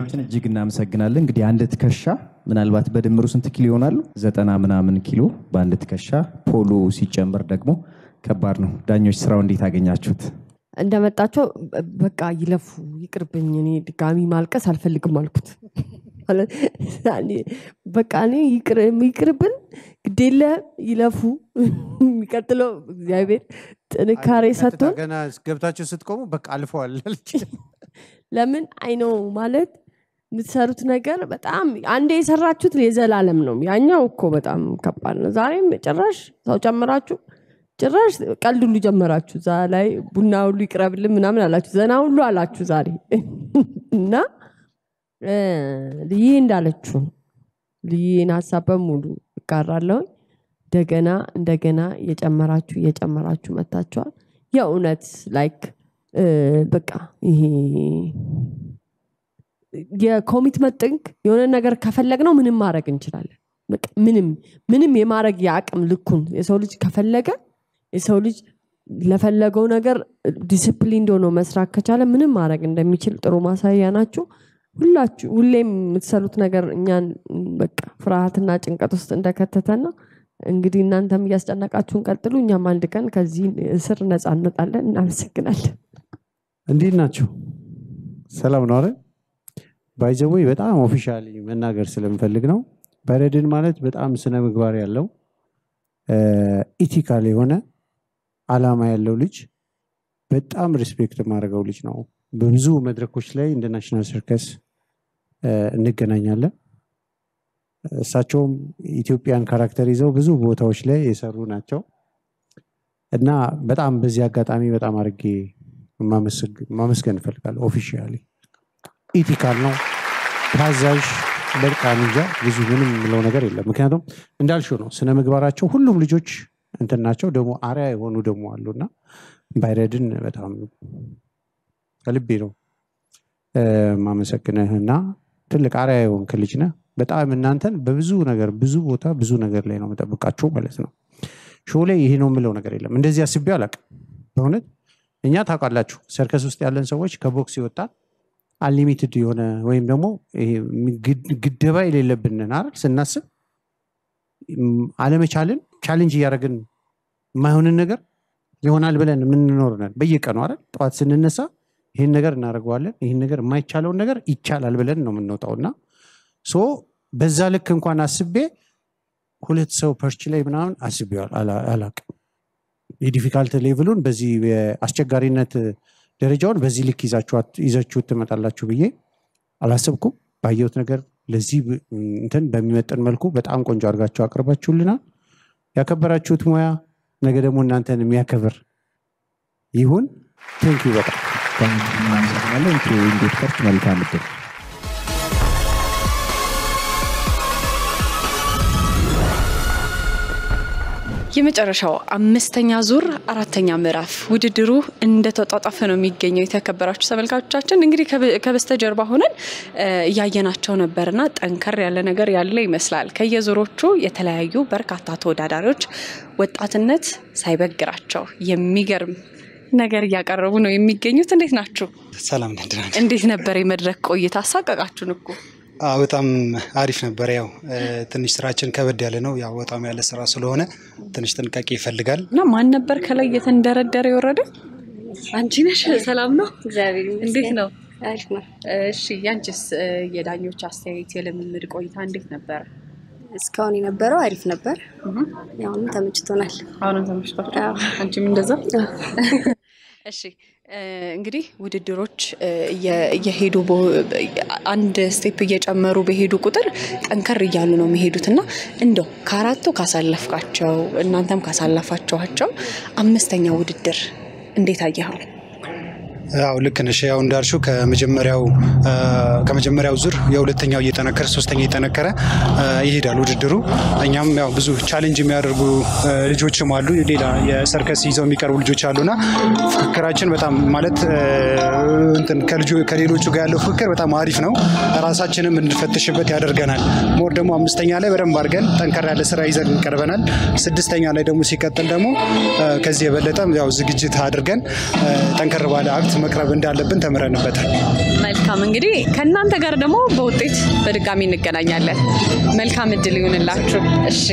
ተመልካቾችን እጅግ እናመሰግናለን። እንግዲህ አንድ ትከሻ ምናልባት በድምሩ ስንት ኪሎ ይሆናሉ? 90 ምናምን ኪሎ በአንድ ትከሻ ፖሎ ሲጨመር ደግሞ ከባድ ነው። ዳኞች ስራው እንዴት አገኛችሁት? እንደመጣቸው በቃ ይለፉ ይቅርብኝ እኔ ድጋሚ ማልቀስ አልፈልግም አልኩት። በቃ እኔ ይቅርብን ግዴለ ይለፉ የሚቀጥለው እግዚአብሔር ጥንካሬ ሰጥቶን ገና ገብታችሁ ስትቆሙ በቃ አልፈዋል። ለምን አይነው ማለት የምትሰሩት ነገር በጣም አንዴ የሰራችሁት የዘላለም ነው። ያኛው እኮ በጣም ከባድ ነው። ዛሬም ጭራሽ ሰው ጨምራችሁ ጭራሽ ቀልድ ሁሉ ጀመራችሁ። ዛ ላይ ቡና ሁሉ ይቅረብልን ምናምን አላችሁ፣ ዘና ሁሉ አላችሁ ዛሬ እና ልዬ እንዳለችው ልዬን ሐሳብ በሙሉ እጋራለሁ። እንደገና የጨመራችሁ መታችኋል። የእውነት ላይክ በቃ ይሄ የኮሚትመንት ጥንቅ የሆነ ነገር ከፈለግነው ምንም ማድረግ እንችላለን። በቃ ምንም የማድረግ ያቅም ልኩን የሰው ልጅ ከፈለገ የሰው ልጅ ለፈለገው ነገር ዲሲፕሊን ሆኖ መስራት ከቻለ ምንም ማድረግ እንደሚችል ጥሩ ማሳያ ናችሁ። ሁሌም የምትሰሩት ነገር እኛን በቃ ፍርሃትና ጭንቀት ውስጥ እንደከተተና እንግዲህ እናንተም እያስጨነቃችሁን ቀጥሉ። እኛም አንድ ቀን ከዚህ እስር ነፃ እንወጣለን። እናመሰግናለን። እንዴት ናችሁ? ሰላም ነው አይደል? ባይዘዌ በጣም ኦፊሻሊ መናገር ስለምፈልግ ነው። ባይረድን ማለት በጣም ስነ ምግባር ያለው ኢቲካል የሆነ አላማ ያለው ልጅ በጣም ሪስፔክት ማድረገው ልጅ ነው። በብዙ መድረኮች ላይ እንደ ናሽናል ሰርከስ እንገናኛለን። እሳቸውም ኢትዮጵያን ካራክተር ይዘው ብዙ ቦታዎች ላይ የሰሩ ናቸው እና በጣም በዚህ አጋጣሚ በጣም አድርጌ ማመስገን እፈልጋለሁ። ኦፊሻሊ ኢቲካል ነው፣ ታዛዥ በጣም እንጃ ብዙ ምንም ምለው ነገር የለም። ምክንያቱም እንዳልሽው ነው ስነ ምግባራቸው ሁሉም ልጆች እንትን ናቸው። ደግሞ አሪያ የሆኑ ደግሞ አሉና ባይረድን በጣም ከልቤ ነው ማመሰግነህና ትልቅ አሪያ የሆንክ ልጅ ነህ። በጣም እናንተን በብዙ ነገር ብዙ ቦታ ብዙ ነገር ላይ ነው መጠብቃችሁ ማለት ነው። ሾው ላይ ይሄ ነው ምለው ነገር የለም። እንደዚህ አስቤ አላቅም በእውነት። እኛ ታውቃላችሁ ሰርከስ ውስጥ ያለን ሰዎች ከቦክስ ይወጣል አንሊሚትድ የሆነ ወይም ደግሞ ይሄ ግደባ የሌለብን አይደል? ስናስብ አለመቻልን ቻሌንጅ እያደረግን የማይሆንን ነገር ይሆናል ብለን የምንኖር ነን በየቀኑ አይደል? ጠዋት ስንነሳ ይሄን ነገር እናደርገዋለን፣ ይሄን ነገር የማይቻለውን ነገር ይቻላል ብለን ነው የምንወጣውና ሶ በዛ ልክ እንኳን አስቤ ሁለት ሰው ፐርች ላይ ምናምን አስቤዋል አላቅም። የዲፊካልት ሌቭሉን በዚህ አስቸጋሪነት ደረጃውን በዚህ ልክ ይዛችሁት ትመጣላችሁ ብዬ አላሰብኩም። ባየሁት ነገር ለዚህ እንትን በሚመጥን መልኩ በጣም ቆንጆ አድርጋችሁ አቅርባችሁልናል። ያከበራችሁት ሙያ ነገ ደግሞ እናንተን የሚያከብር ይሁን። ቴንክ ዩ በጣም እናመሰግናለን። እንዴት ፈርት መልካም እድል። የመጨረሻው አምስተኛ ዙር አራተኛ ምዕራፍ ውድድሩ እንደተጣጣፈ ነው የሚገኘው። የተከበራችሁ ተመልካቾቻችን እንግዲህ ከበስተጀርባ ሆነን ያየናቸው ነበርና ጠንከር ያለ ነገር ያለ ይመስላል። ከየዙሮቹ የተለያዩ በርካታ ተወዳዳሪዎች ወጣትነት ሳይበግራቸው የሚገርም ነገር ያቀርቡ ነው የሚገኙት። እንዴት ናችሁ? ሰላም ነን። እንዴት ነበር የመድረክ ቆይታ? አሳቀቃችሁን እኮ? በጣም አሪፍ ነበር። ያው ትንሽ ስራችን ከበድ ያለ ነው። ያው በጣም ያለ ስራ ስለሆነ ትንሽ ጥንቃቄ ይፈልጋል። እና ማን ነበር ከላይ የተንደረደረ የወረደ? አንቺ ነሽ? ሰላም ነው? እግዚአብሔር እንዴት ነው? አሪፍ ነው። እሺ ያንቺስ የዳኞች አስተያየት የልምምድ ቆይታ እንዴት ነበር? እስካሁን የነበረው አሪፍ ነበር። ያውም ተመችቶናል። አሁንም ተመችቷል? አንቺም እንደዛ? እሺ እንግዲህ ውድድሮች የሄዱ አንድ ስቴፕ እየጨመሩ በሄዱ ቁጥር ጠንከር እያሉ ነው የሚሄዱትና እንደው ከአራቱ ካሳለፍካቸው እናንተም ካሳለፋችኋቸው አምስተኛ ውድድር እንዴት አየኸው? ያው ልክ ነሽ። ያው እንዳልሽው ከመጀመሪያው ዙር የሁለተኛው እየተነከረ ሶስተኛ እየተነከረ ይሄዳል ውድድሩ። እኛም ያው ብዙ ቻሌንጅ የሚያደርጉ ልጆችም አሉ፣ ሌላ የሰርከስ ይዘው የሚቀርቡ ልጆች አሉና ፍክራችን በጣም ማለት ከሌሎቹ ጋር ያለው ፍክር በጣም አሪፍ ነው። ራሳችንም እንድንፈትሽበት ያደርገናል። ሞር ደግሞ አምስተኛ ላይ በደንብ አድርገን ጠንከር ያለ ስራ ይዘን ቀርበናል። ስድስተኛ ላይ ደግሞ ሲቀጥል ደግሞ ከዚህ የበለጠ ያው ዝግጅት አድርገን ጠንከር ባለ አክት መቅረብ እንዳለብን ተምረንበታል። መልካም እንግዲህ ከእናንተ ጋር ደግሞ በውጤት በድጋሚ እንገናኛለን። መልካም እድል ይሁንላችሁ። እሺ